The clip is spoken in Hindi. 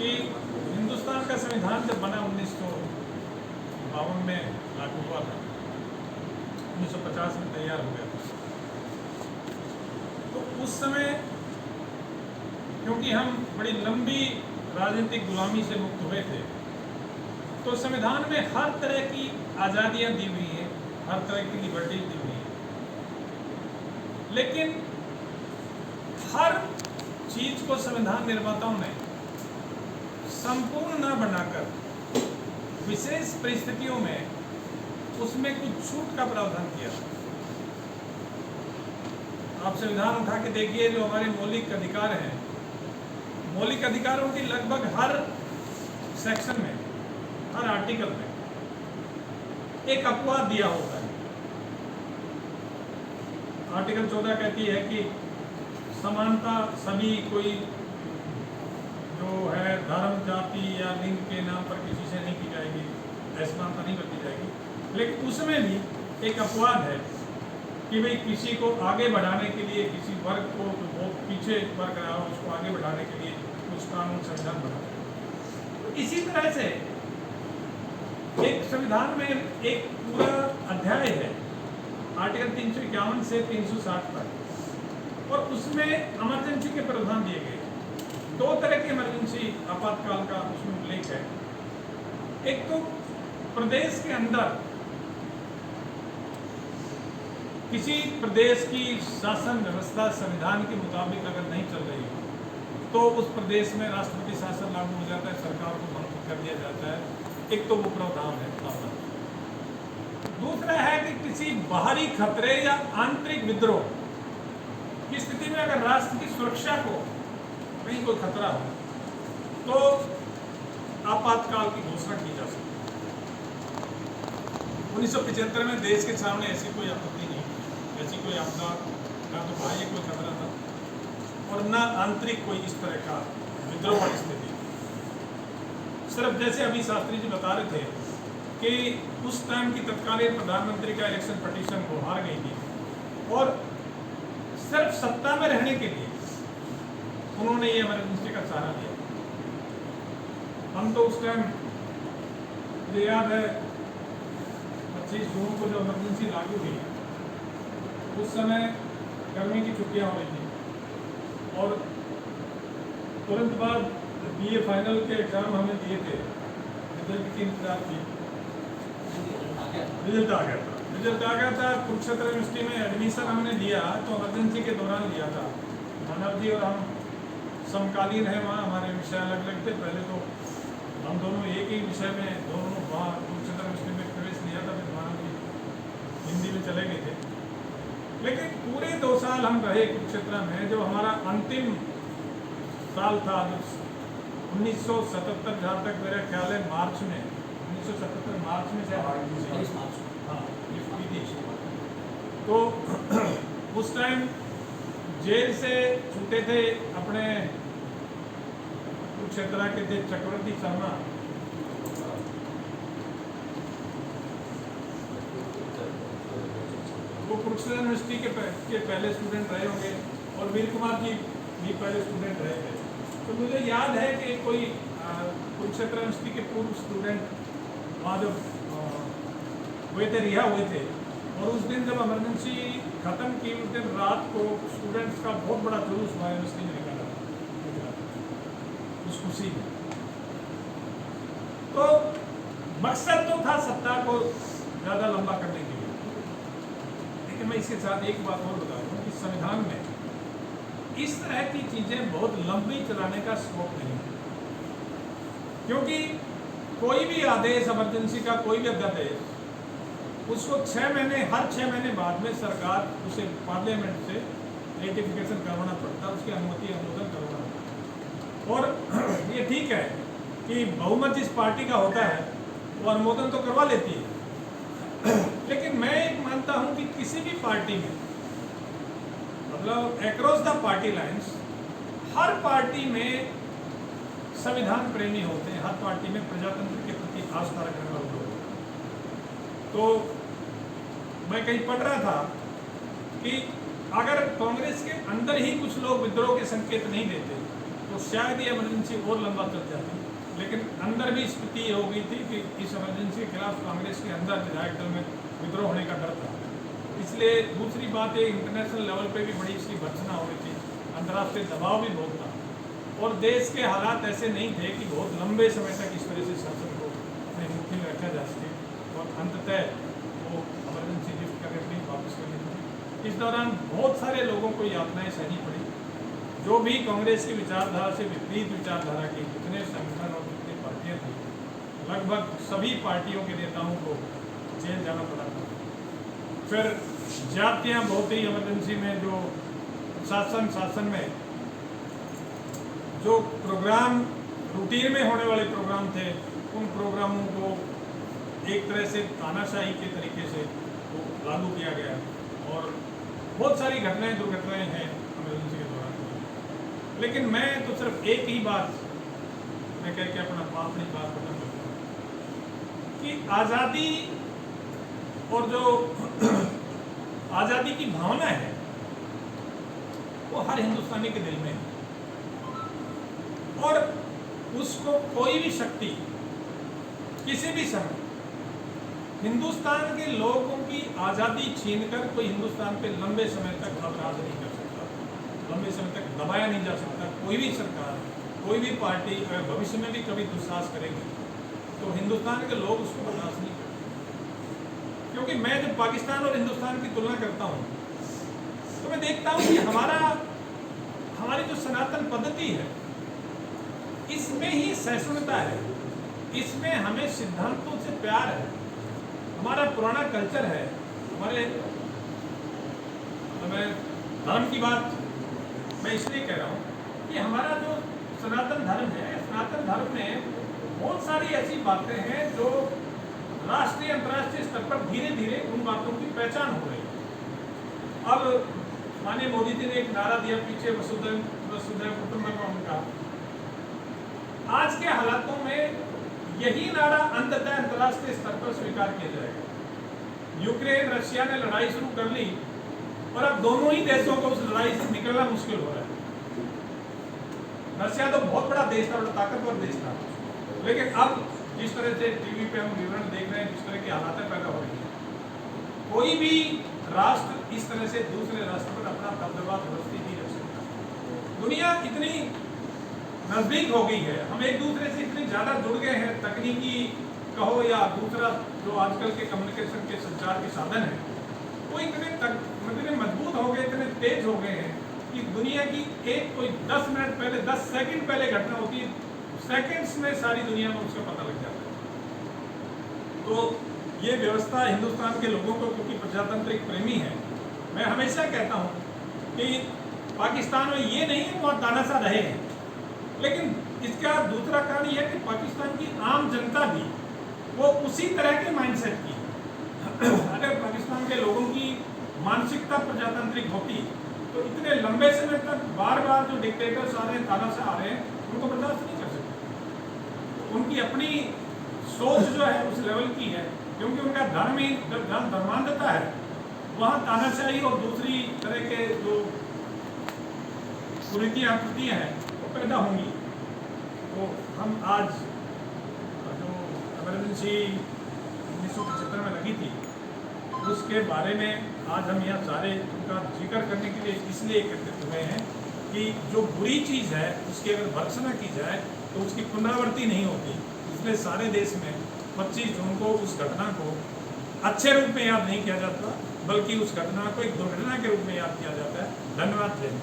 कि हिंदुस्तान का संविधान जब बना 1952 में लागू हुआ था, 1950 में तैयार हो गया था, तो उस समय क्योंकि हम बड़ी लंबी राजनीतिक गुलामी से मुक्त हुए थे, तो संविधान में हर तरह की आज़ादियाँ दी हुई हैं, हर तरह की लिबर्टी दी हुई है, लेकिन हर चीज को संविधान निर्माताओं ने संपूर्ण न बनाकर विशेष परिस्थितियों में उसमें कुछ छूट का प्रावधान किया। आप संविधान उठा के देखिए, जो हमारे मौलिक अधिकार हैं, मौलिक अधिकारों की लगभग हर सेक्शन में, हर आर्टिकल में एक अपवाद दिया होता है। आर्टिकल 14 कहती है कि समानता सभी, कोई जो है धर्म, जाति या लिंग के नाम पर किसी से नहीं की जाएगी, असमानता नहीं बरती जाएगी। लेकिन उसमें भी एक अपवाद है कि भाई किसी को आगे बढ़ाने के लिए, किसी वर्ग को जो बहुत पीछे वर्ग रहा हो उसको आगे बढ़ाने के लिए कुछ कानून संविधान बना। तो इसी तरह से एक संविधान में एक पूरा अध्याय है, आर्टिकल 351 से 360 तक, और उसमें इमरजेंसी के प्रावधान दिए गए। दो तरह की इमरजेंसी, आपातकाल का उसमें उल्लेख है। एक तो प्रदेश के अंदर किसी प्रदेश की शासन व्यवस्था संविधान के मुताबिक अगर नहीं चल रही तो उस प्रदेश में राष्ट्रपति शासन लागू हो जाता है, सरकार को मंजूर कर दिया जाता है। एक तो वो प्रावधान है। दूसरा है कि किसी बाहरी खतरे या आंतरिक विद्रोह की स्थिति में अगर राष्ट्र की सुरक्षा को कहीं कोई खतरा हो तो आपातकाल की घोषणा की जा सकती है। 1975 में देश के सामने ऐसी कोई आपत्ति नहीं, ऐसी कोई आपदा, ना तो बाह्य कोई खतरा था और न आंतरिक कोई इस तरह का विद्रोह वाली स्थिति। सिर्फ जैसे अभी शास्त्री जी बता रहे थे कि उस टाइम की तत्कालीन प्रधानमंत्री का इलेक्शन पटिशन वो हार गई थी और सिर्फ सत्ता में रहने के लिए उन्होंने ये इमरजेंसी का सहारा लिया। हम तो उस टाइम, मुझे याद है 25 जून को जो इमरजेंसी लागू हुई, उस समय गर्मी की छुट्टियां हो रही थी और तुरंत बाद बीए फाइनल के एग्जाम हमें दिए थे, रिजल्ट की इंतजार थी। रिजल्ट आ गया था, कुरुक्षेत्र यूनिवर्सिटी में एडमिशन हमने लिया तो इमरजेंसी के दौरान लिया था। मानव जी और हम समकालीन हैं, वहाँ हमारे विषय अलग अलग थे। पहले तो हम दोनों एक ही विषय में, दोनों वहाँ कुरुक्षेत्र यूनिवर्सिटी में प्रवेश लिया था, फिर मानव जी हिंदी में चले गए थे। लेकिन पूरे 2 साल हम रहे कुरुक्षेत्र में। जो हमारा अंतिम साल था, जो 1977, जहाँ तक मेरा ख्याल है मार्च में, 1977 मार्च में से, हाँ, तो उस टाइम जेल से छूटे थे अपने कुरुक्षेत्र के थे चक्रवर्ती शर्मा, वो कुरुक्षेत्र यूनिवर्सिटी के पहले स्टूडेंट रहे होंगे और वीर कुमार जी भी पहले स्टूडेंट रहे थे। तो मुझे याद है कि कोई कुरुक्षेत्र यूनिवर्सिटी के पूर्व स्टूडेंट वहाँ जब हुए थे, रिहा हुए थे, और उस दिन जब इमरजेंसी खत्म की, उस दिन रात को स्टूडेंट्स का बहुत बड़ा जुलूस हमारे यूनिवर्सिटी में निकाला उस खुशी में। तो मकसद तो था सत्ता को ज़्यादा लंबा करने के लिए। लेकिन मैं इसके साथ एक बात और बता दूँ कि संविधान में इस तरह की चीज़ें बहुत लंबी चलाने का स्कोप नहीं है, क्योंकि कोई भी आदेश, इमरजेंसी का कोई भी अध्यादेश, उसको 6 महीने, हर 6 महीने बाद में सरकार उसे पार्लियामेंट से रेटिफिकेशन करवाना पड़ता है, उसकी अनुमति अनुमोदन करवाना पड़ता है। और ये ठीक है कि बहुमत जिस पार्टी का होता है वो अनुमोदन तो करवा लेती है, लेकिन मैं एक मानता हूँ कि किसी भी पार्टी में, मतलब across the party lines, her party में संविधान प्रेमी होते हैं, हर पार्टी में प्रजातंत्र के प्रति आस्था रखने वाले लोग। तो मैं कहीं पढ़ रहा था कि अगर कांग्रेस के अंदर ही कुछ लोग विद्रोह के संकेत नहीं देते तो तो शायद ये इमरजेंसी और लंबा चल जाती, लेकिन अंदर भी स्थिति हो गई थी कि इस इमरजेंसी के खिलाफ कांग्रेस के अंदर विधायक दल में विद्रोह होने का डर था। इसलिए दूसरी बात है, इंटरनेशनल लेवल पे भी बड़ी इसकी भर्त्सना हो रही थी, अंतर्राष्ट्रीय दबाव भी बहुत था, और देश के हालात ऐसे नहीं थे कि बहुत लंबे समय तक इस तरह से शासन को अपने मुट्ठी में रखा जा सके, और अंततः वो इमरजेंसी लिफ्ट करके भी वापस कर ली थी। इस दौरान बहुत सारे लोगों को यातनाएं सहनी पड़ी, जो भी कांग्रेस की विचारधारा से विपरीत विचारधारा की जितने संगठन और जितनी पार्टियां थी, लगभग सभी पार्टियों के नेताओं को जेल जाना पड़ा था। फिर जातियां बहुत ही इमरजेंसी में जो शासन में जो प्रोग्राम रूटीन में होने वाले प्रोग्राम थे, उन प्रोग्रामों को एक तरह से तानाशाही के तरीके से वो लागू किया गया, और बहुत सारी दुर्घटनाएं हैं इमरजेंसी के दौरान। लेकिन मैं तो सिर्फ एक ही बात मैं कह के अपनी बात खत्म करता हूँ कि आज़ादी और जो आज़ादी की भावना है वो हर हिंदुस्तानी के दिल में है, और उसको कोई भी शक्ति किसी भी समय हिंदुस्तान के लोगों की आज़ादी छीनकर कोई हिंदुस्तान पे लंबे समय तक राज नहीं कर सकता, लंबे समय तक दबाया नहीं जा सकता। कोई भी सरकार, कोई भी पार्टी अगर भविष्य में भी कभी दुस्साहस करेगी तो हिंदुस्तान के लोग उसको बर्दाश्त नहीं करेंगे। क्योंकि मैं जब पाकिस्तान और हिंदुस्तान की तुलना करता हूँ तो मैं देखता हूँ कि हमारी जो सनातन पद्धति है, इसमें ही सहिष्णुता है, इसमें हमें सिद्धांतों से प्यार है, हमारा पुराना कल्चर है, हमारे धर्म की बात मैं इसलिए कह रहा हूँ कि हमारा जो सनातन धर्म है, सनातन धर्म में बहुत सारी ऐसी बातें हैं जो राष्ट्रीय अंतर्राष्ट्रीय स्तर पर धीरे धीरे उन बातों की पहचान हो रही है। अब माननीय मोदी जी ने एक नारा दिया पीछे, वसुधैव कुटुंबकम का। आज के हालातों में यही नारा अंततः अंतर्राष्ट्रीय स्तर पर स्वीकार किया जाएगा। यूक्रेन रशिया ने लड़ाई शुरू कर ली, और अब दोनों ही देशों को उस लड़ाई से निकलना मुश्किल हो रहा है। रशिया तो बहुत बड़ा देश था, बड़ा ताकतवर देश था, लेकिन अब जिस तरह से टीवी पे हम विवरण देख रहे हैं, जिस तरह की हालातें पैदा हो रही हैं, कोई भी राष्ट्र इस तरह से दूसरे राष्ट्र पर अपना दबदबा व्यवस्थित नहीं रख सकता। दुनिया इतनी नजदीक हो गई है, हम एक दूसरे से इतने ज़्यादा जुड़ गए हैं, तकनीकी कहो या दूसरा जो आजकल के कम्युनिकेशन के संचार के साधन हैं, वो इतने मजबूत हो गए, इतने तेज हो गए हैं कि दुनिया की एक कोई 10 मिनट पहले, 10 सेकंड पहले घटना होती है, सेकंड्स में सारी दुनिया में उसका पता लग जाता है। तो ये व्यवस्था हिंदुस्तान के लोगों को, क्योंकि प्रजातांत्रिक प्रेमी है, मैं हमेशा कहता हूँ कि पाकिस्तान में ये नहीं है बहुत तानाशाह रहे हैं, लेकिन इसका दूसरा कारण यह है कि पाकिस्तान की आम जनता भी वो उसी तरह के माइंडसेट की है। अगर पाकिस्तान के लोगों की मानसिकता प्रजातांत्रिक होती तो इतने लंबे समय तक बार बार जो डिक्टेटर्स आ रहे हैं, तानाशाह आ रहे हैं, उनको बर्दाश्त नहीं कर सकते। उनकी अपनी सोच जो है उस लेवल की है, क्योंकि उनका धर्म ही धर्मांधता है, वहाँ तानाशाही और दूसरी तरह के जो कुरीतियाँ आकृतियाँ हैं वो पैदा होंगी। तो हम आज जो इमरजेंसी 1975 में लगी थी, उसके बारे में आज हम यहाँ सारे उनका जिक्र करने के लिए इसलिए एकत्रित हुए हैं कि जो बुरी चीज़ है उसकी अगर भर्त्सना की जाए तो उसकी पुनरावृत्ति नहीं होती। इसलिए सारे देश में 25 जून को उस घटना को अच्छे रूप में याद नहीं किया जाता, बल्कि उस घटना को एक दुर्घटना के रूप में याद किया जाता है। धन्यवाद। जय हिंद।